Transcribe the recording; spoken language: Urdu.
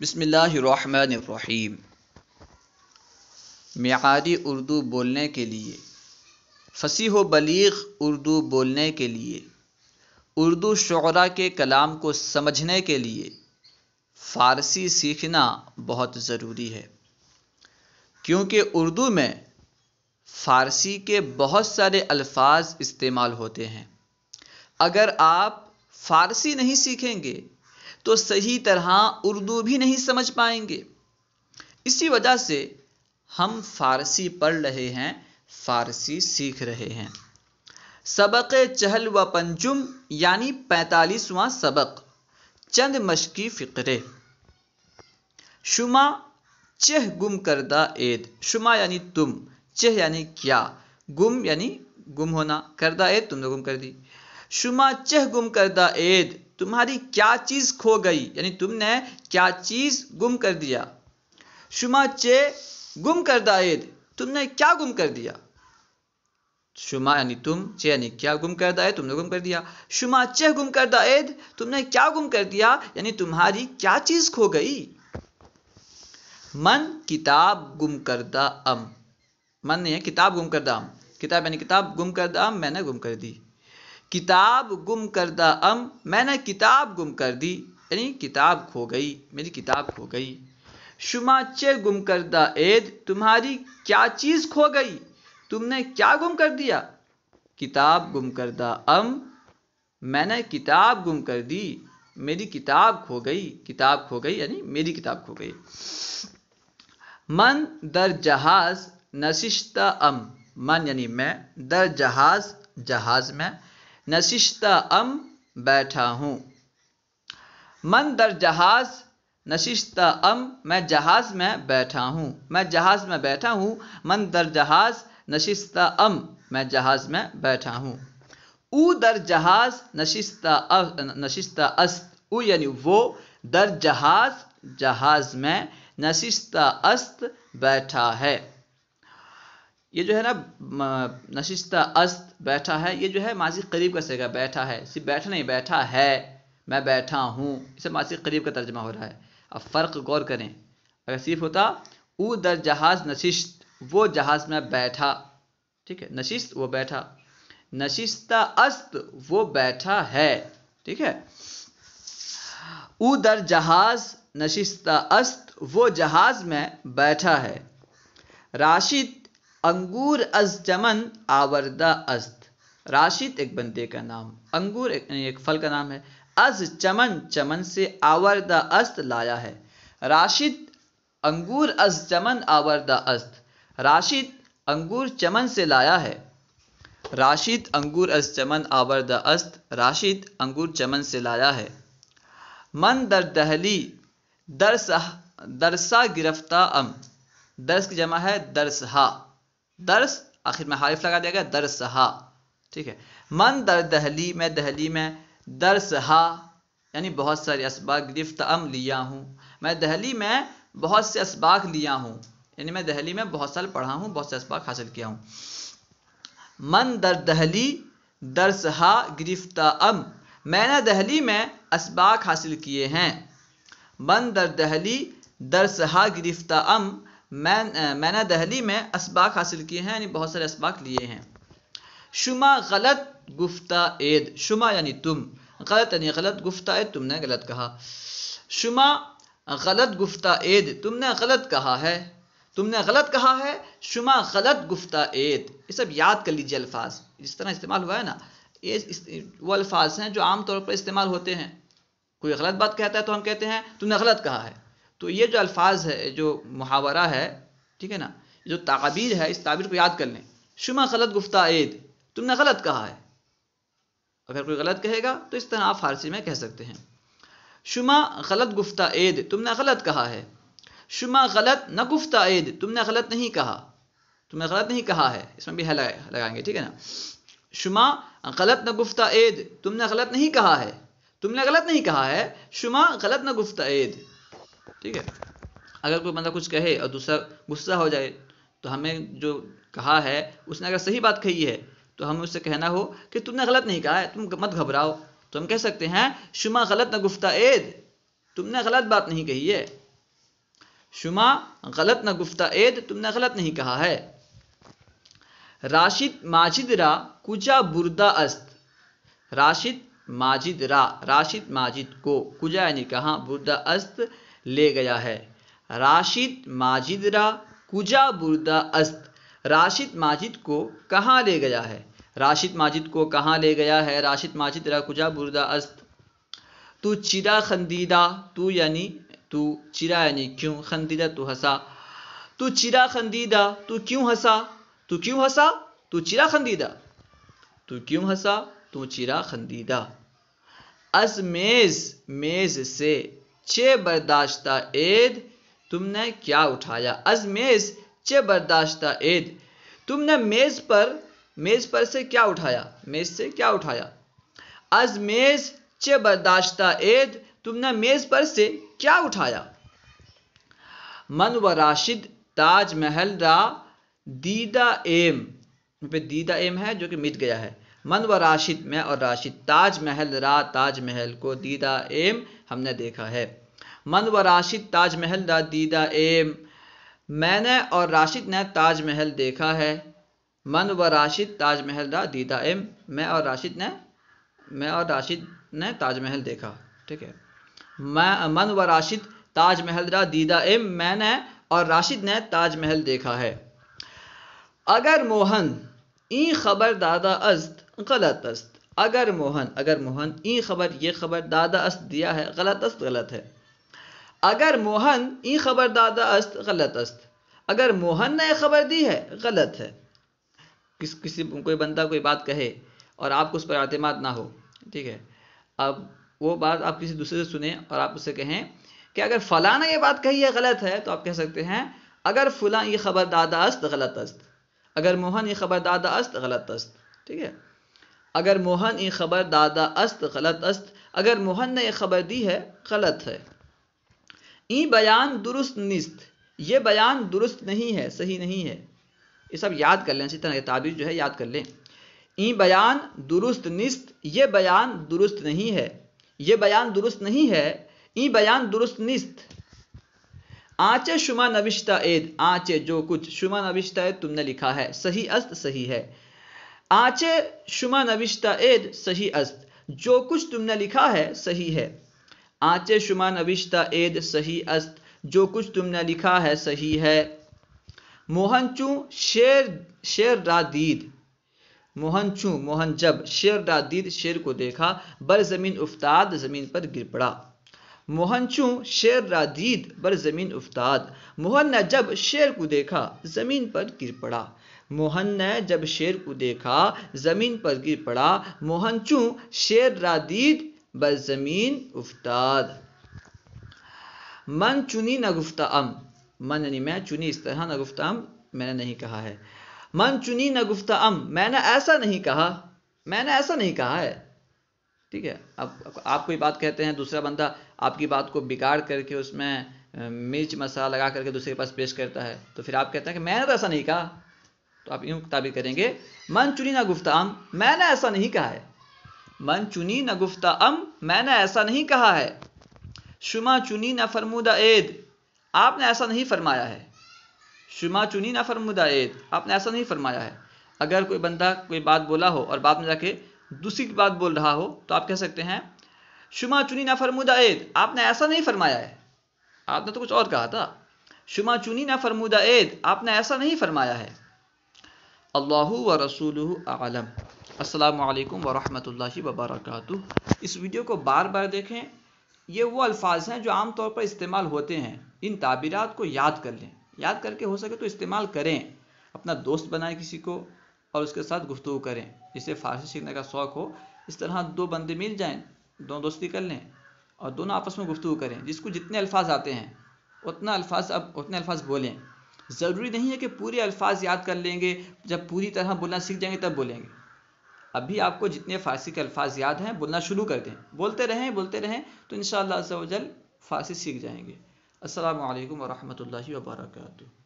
بسم اللہ الرحمن الرحیم۔ معیاری اردو بولنے کے لیے، فصیح و بلیغ اردو بولنے کے لیے، اردو شعراء کے کلام کو سمجھنے کے لیے فارسی سیکھنا بہت ضروری ہے، کیونکہ اردو میں فارسی کے بہت سارے الفاظ استعمال ہوتے ہیں۔ اگر آپ فارسی نہیں سیکھیں گے تو صحیح طرح اردو بھی نہیں سمجھ پائیں گے۔ اسی وجہ سے ہم فارسی پڑھ رہے ہیں، فارسی سیکھ رہے ہیں۔ سبق چہل و پنجم یعنی 45واں سبق، چند مشقی فقرے۔ شما چہ گم کردہ عید، شما یعنی تم، چہ یعنی کیا، گم یعنی گم ہونا، کردہ عید تم نے گم کر دی۔ شما چہ گم کردہ عید، تمہاری کیا چیز کھو گئی، یعنی تم نے کیا چیز گم کر دیا۔ شما چہ گم کردہ عید، تم نے کیا گم کر دیا۔ شما یعنی تم، چہ یعنی کیا، گم کردہ عید تم نے گم کر دیا۔ شما چہ گم کردہ عید، تم نے کیا گم کر دیا، یعنی تمہاری کیا چیز کھو گئی۔ من کتاب گم کردہ ام، من نہیں ہے، کتاب گم کردہ ام، کتاب یعنی کتاب، گم کردہ ام میں نے گم کر دی۔ کتاب گم کردہ ام، میں نے کتاب گم کر دی، یعنی کتاب کھو گئی، میری کتاب کھو گئی۔ شما چہ گم کردہ عید، تمہاری کیا چیز کھو گئی، تم نے کیا گم کر دیا۔ کتاب گم کردہ ام، میں نے کتاب گم کر دی، میری کتاب کھو گئی، کتاب کھو گئی یعنی میری کتاب کھو گئی۔ من در جہاز نشستہ ام، من یعنی میں، در جہاز جہاز میں، نشستہ ام بیٹھا ہوں۔ من در جہاز نشستہ ام، میں جہاز میں بیٹھا ہوں، میں جہاز میں بیٹھا ہوں۔ من در جہاز نشستہ ام، میں جہاز میں بیٹھا ہوں۔ او در جہاز نشستہ است، او یعنی وہ، در جہاز جہاز میں، نشستہ است بیٹھا ہے۔ یہ جو ہے نا نشستہ است بیٹھا ہے، یہ جو ہے ماضی قریب کا صیغہ، بیٹھا ہے، صرف بیٹھا نہیں، بیٹھا ہے، میں بیٹھا ہوں، اسے ماضی قریب کا ترجمہ ہو رہا ہے۔ اب فرق غور کریں، اگر صرف ہوتا او در جہاز نشست، وہ جہاز میں بیٹھا، ٹھیک ہے، نشست وہ بیٹھا، نشستہ است وہ بیٹھا ہے، ٹھیک ہے۔ او در جہاز نشستہ است، وہ جہاز میں بیٹھا ہے۔ راشد انگور از چمن آوردہ است، راشد ایک بندے کا نام، انگور ایک پھل کا نام ہے، از چمن چمن سے، آوردہ است لایا ہے۔ راشد انگور از چمن آوردہ است، راشد انگور چمن سے لایا ہے۔ راشد انگور از چمن آوردہ است، راشد انگور چمن سے لایا ہے۔ من در دہلی درسا گرفتہ ام، درس کی جمع ہے درسہا، درس آخر میں حارف لگا دیا گیا، درسہا، ٹھیک ہے۔ من در دہلی، میں دہلی میں، درسہا یعنی بہت سارے اسباق، گرفتہ ام لیا ہوں، میں دہلی میں بہت سے اسباق لیا ہوں، یعنی میں دہلی میں بہت سال پڑھا ہوں، بہت سے اسباق حاصل کیا ہوں۔ من در دہلی درسہا گرفتہ ام، میں نے دہلی میں اسباق حاصل کیے ہیں۔ من در دہلی درسہا گرفتہ ام، میں نے دہلی میں اسباق حاصل کیے ہیں، یعنی بہت سارے اسباق لیے ہیں۔ شما غلط گفتہ عید، شما یعنی تم، غلط یعنی غلط، گفتہ عید تم نے غلط کہا۔ شما غلط گفتہ عید، تم نے غلط کہا ہے، تم نے غلط کہا ہے۔ شما غلط گفتہ عید، یہ سب یاد کر لیجیے الفاظ، جس طرح استعمال ہوا ہے نا، یہ وہ الفاظ ہیں جو عام طور پر استعمال ہوتے ہیں۔ کوئی غلط بات کہتا ہے تو ہم کہتے ہیں تم نے غلط کہا ہے۔ تو یہ جو الفاظ ہے، جو محاورہ ہے، ٹھیک ہے نا، جو تعبیر ہے، اس تعبیر کو یاد کر لیں۔ شما غلط گفتہ عید، تم نے غلط کہا ہے۔ اگر کوئی غلط کہے گا تو اس طرح آپ فارسی میں کہہ سکتے ہیں، شما غلط گفتہ عید، تم نے غلط کہا ہے۔ شما غلط نہ گفتہ عید، تم نے غلط نہیں کہا، تم نے غلط نہیں کہا ہے، اس میں بھی ہے لگائیں گے، ٹھیک ہے نا۔ شما غلط نہ گفتہ عید، تم نے غلط نہیں کہا ہے، تم نے غلط نہیں کہا ہے، شما غلط نہ گفتہ عید، ٹھیک ہے۔ اگر کوئی بندہ کچھ کہے اور دوسرا غصہ ہو جائے تو ہمیں جو کہا ہے اس نے اگر صحیح بات کہی ہے تو ہمیں اس سے کہنا ہو کہ تم نے غلط نہیں کہا ہے، تم مت گھبراؤ، تو ہم کہہ سکتے ہیں شما غلط نہ گفتہ عید، تم نے غلط بات نہیں کہی ہے، شما غلط نگفته اید، تم نے غلط نہیں کہا ہے. راشد ماجد را کجا برده است. راشد ماجد را، راشد ماجد کو، کجا یعنی کہاں، برده است لے گیا ہے. راشد ماجد را کجا برده است. راشد ماجد کو کہاں لے گیا ہے. راشد ماجد کو کہاں لے گیا ہے. راشد ماجد را کجا برده است. تو چرا خندیدہ، تو یعنی تو، چرا یعنی کیوں، خندیدہ تو ہنسا. تو چرا خندیدہ، تو کیوں ہنسا. تو کیوں ہنسا، تو چرا خندیدہ. تو کیوں ہنسا، تو چرا خندیدہ. از میز، میز سے، چه برداشته اید، تم نے کیا اٹھایا. از میز چه برداشته اید، تم نے میز پر، میز پر سے کیا اٹھایا، میز سے کیا اٹھایا. از میز چه برداشته اید، تم نے میز پر سے کیا اٹھایا. من و راشد تاج محل را دیدہ ایم، پہ دیدہ ایم ہے جو کہ مٹ گیا ہے. من و راشد، میں اور راشد، تاج محل را، تاج محل کو، دیدہ ایم ہم نے دیکھا ہے. من و راشد تاج محل را دیدہ ایم، میں نے اور راشد نے تاج محل دیکھا ہے. من و راشد تاج محل را دیدہ ایم، میں اور راشد نے تاج محل دیکھا. ٹھیک ہے. من و راشد تاج محل را دیدہ ایم، میں نے اور راشد نے تاج محل دیکھا ہے. اگر موہن این خبر دادا است غلط است. اگر موہن، اگر موہن، این خبر یہ خبر، دادا است دیا ہے، غلط است غلط ہے. اگر موہن این خبر دادا است غلط است. اگر موہن نے یہ خبر دی ہے غلط ہے. کسی کوئی بندہ کوئی بات کہے اور آپ کو اس پر اعتماد نہ ہو، ٹھیک ہے، اب وہ بات آپ کسی دوسرے سے سنیں اور آپ اسے کہیں کہ اگر فلاں نے یہ بات کہی ہے غلط ہے، تو آپ کہہ سکتے ہیں اگر فلاں یہ خبر دادا است غلط است. اگر موہن یہ خبر دادا است غلط است. ٹھیک ہے. اگر موہن یہ خبر دادا است غلط است. اگر موہن نے یہ خبر دی ہے غلط ہے. این بیان درست نیست، یہ بیان درست نہیں ہے، صحیح نہیں ہے. یہ سب یاد کر لیں، اسی طرح یہ تعبیر جو ہے یاد کر لیں. این بیان درست نیست، یہ بیان درست نہیں ہے. یہ بیان درست نہیں ہے. این بیان درست نیست. آنچه شما نوشته اید، آنچه جو کچھ، شما نوشته اید تم نے لکھا ہے، صحیح است صحیح ہے. آنچه شما نوشته اید صحیح است، جو کچھ تم نے لکھا ہے صحیح ہے. آنچه شما نوشته اید صحیح است، جو کچھ تم نے لکھا ہے صحیح ہے. موہن چوں شیر را دید. موہن چوں، موہن جب، شیر را دید، شیر کو دیکھا، بر زمین افتاد، زمین پر گر پڑا. موہن چوں شیر را دید بر زمین افتاد. موہن نے جب شیر کو دیکھا زمین پر گر پڑا. موہن نے جب شیر کو دیکھا زمین پر گر پڑا. موہن چوں شیر را دید بر زمین افتاد. من چنی نگفته ام، من یعنی میں، چنی اس طرح، نگفته ام میں نے نہیں کہا ہے. من چنی نگفته ام، میں نے ایسا نہیں کہا، میں نے ایسا نہیں کہا ہے. ٹھیک ہے. اب آپ کوئی بات کہتے ہیں، دوسرا بندہ آپ کی بات کو بگاڑ کر کے اس میں مرچ مسالہ لگا کر کے دوسرے کے پاس پیش کرتا ہے، تو پھر آپ کہتے ہیں کہ میں نے تو ایسا نہیں کہا. تو آپ یوں تعبیر کریں گے، من چنی نگفته ام، میں نے ایسا نہیں کہا ہے. من چنی نگفته ام، میں نے ایسا نہیں کہا ہے. شما چنی نفرموده اید، آپ نے ایسا نہیں فرمایا ہے. شما چنی نفرموده اید، آپ نے ایسا نہیں فرمایا ہے. اگر کوئی بندہ کوئی بات بولا ہو اور بعد میں جا کے دوسری کی بات بول رہا ہو، تو آپ کہہ سکتے ہیں شما چنی نفرموده اید، آپ نے ایسا نہیں فرمایا ہے، آپ نے تو کچھ اور کہا تھا. شما چنی نفرموده اید، آپ نے ایسا نہیں فرمایا ہے. اللہ و رسولہ اعلم. السلام علیکم ورحمۃ اللہ وبرکاتہ. اس ویڈیو کو بار بار دیکھیں. یہ وہ الفاظ ہیں جو عام طور پر استعمال ہوتے ہیں. ان تعبیرات کو یاد کر لیں، یاد کر کے ہو سکے تو استعمال کریں. اپنا دوست بنائیں کسی کو اور اس کے ساتھ گفتگو کریں. جسے فارسی سیکھنے کا شوق ہو، اس طرح دو بندے مل جائیں، دونوں دوستی کر لیں اور دونوں آپس میں گفتگو کریں. جس کو جتنے الفاظ آتے ہیں اتنے الفاظ بولیں. ضروری نہیں ہے کہ پورے الفاظ یاد کر لیں گے، جب پوری طرح بولنا سیکھ جائیں گے تب بولیں گے. ابھی آپ کو جتنے فارسی کے الفاظ یاد ہیں بولنا شروع کر دیں، بولتے رہیں تو انشاءاللہ عز و جل فارسی سیکھ جائیں گے. السلام علیکم ورحمۃ اللہ وبرکاتہ.